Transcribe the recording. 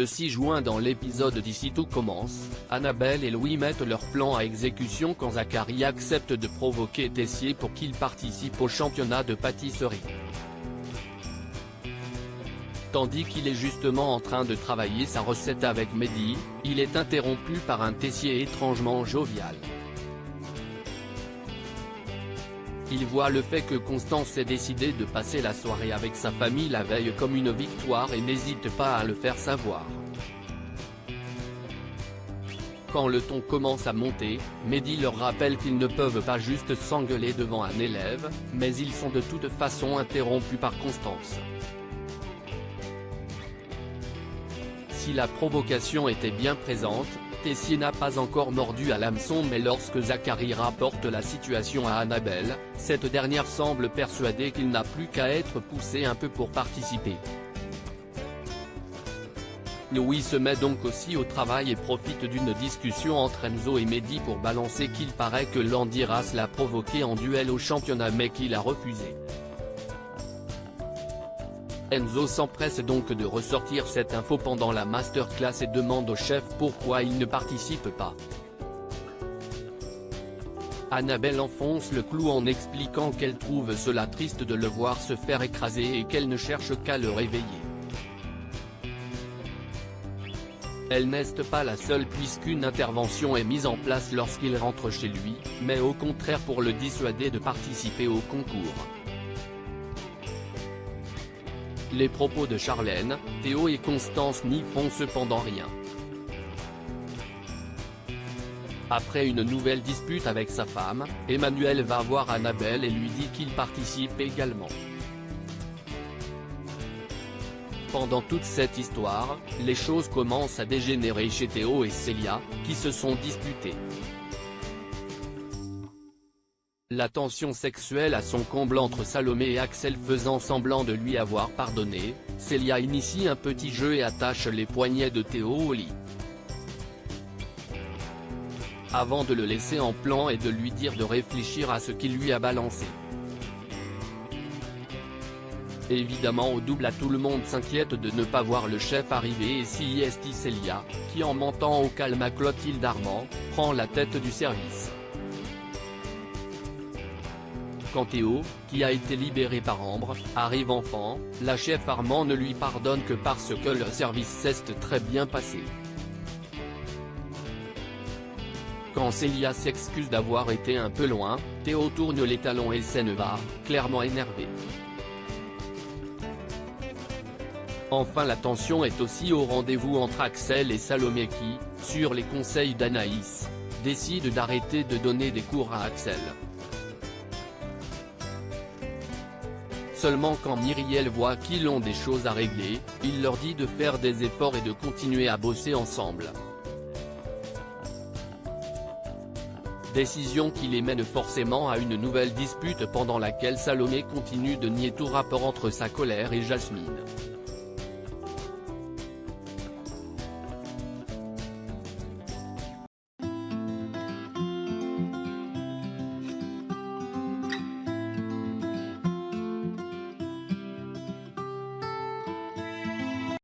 Le 6 juin dans l'épisode d'Ici tout commence, Annabelle et Louis mettent leur plan à exécution quand Zachary accepte de provoquer Tessier pour qu'il participe au championnat de pâtisserie. Tandis qu'il est justement en train de travailler sa recette avec Mehdi, il est interrompu par un Tessier étrangement jovial. Il voit le fait que Constance ait décidé de passer la soirée avec sa famille la veille comme une victoire et n'hésite pas à le faire savoir. Quand le ton commence à monter, Mehdi leur rappelle qu'ils ne peuvent pas juste s'engueuler devant un élève, mais ils sont de toute façon interrompus par Constance. Si la provocation était bien présente, Tessier n'a pas encore mordu à l'hameçon, mais lorsque Zachary rapporte la situation à Annabelle, cette dernière semble persuadée qu'il n'a plus qu'à être poussé un peu pour participer. Louis se met donc aussi au travail et profite d'une discussion entre Enzo et Mehdi pour balancer qu'il paraît que Landiras l'a provoqué en duel au championnat mais qu'il a refusé. Enzo s'empresse donc de ressortir cette info pendant la masterclass et demande au chef pourquoi il ne participe pas. Annabelle enfonce le clou en expliquant qu'elle trouve cela triste de le voir se faire écraser et qu'elle ne cherche qu'à le réveiller. Elle n'est pas la seule puisqu'une intervention est mise en place lorsqu'il rentre chez lui, mais au contraire pour le dissuader de participer au concours. Les propos de Charlène, Théo et Constance n'y font cependant rien. Après une nouvelle dispute avec sa femme, Emmanuel va voir Annabelle et lui dit qu'il participe également. Pendant toute cette histoire, les choses commencent à dégénérer chez Théo et Célia, qui se sont disputés. La tension sexuelle à son comble entre Salomé et Axel faisant semblant de lui avoir pardonné, Célia initie un petit jeu et attache les poignets de Théo au lit. Avant de le laisser en plan et de lui dire de réfléchir à ce qu'il lui a balancé. Évidemment au double tout le monde s'inquiète de ne pas voir le chef arriver et si est Célia, qui en mentant au calme à Clotilde Armand, prend la tête du service. Quand Théo, qui a été libéré par Ambre, arrive enfant, la chef Armand ne lui pardonne que parce que le service s'est très bien passé. Quand Célia s'excuse d'avoir été un peu loin, Théo tourne les talons et s'en va, clairement énervé. Enfin la tension est aussi au rendez-vous entre Axel et Salomé qui, sur les conseils d'Anaïs, décide d'arrêter de donner des cours à Axel. Seulement quand Myriel voit qu'ils ont des choses à régler, il leur dit de faire des efforts et de continuer à bosser ensemble. Décision qui les mène forcément à une nouvelle dispute pendant laquelle Salomé continue de nier tout rapport entre sa colère et Jasmine.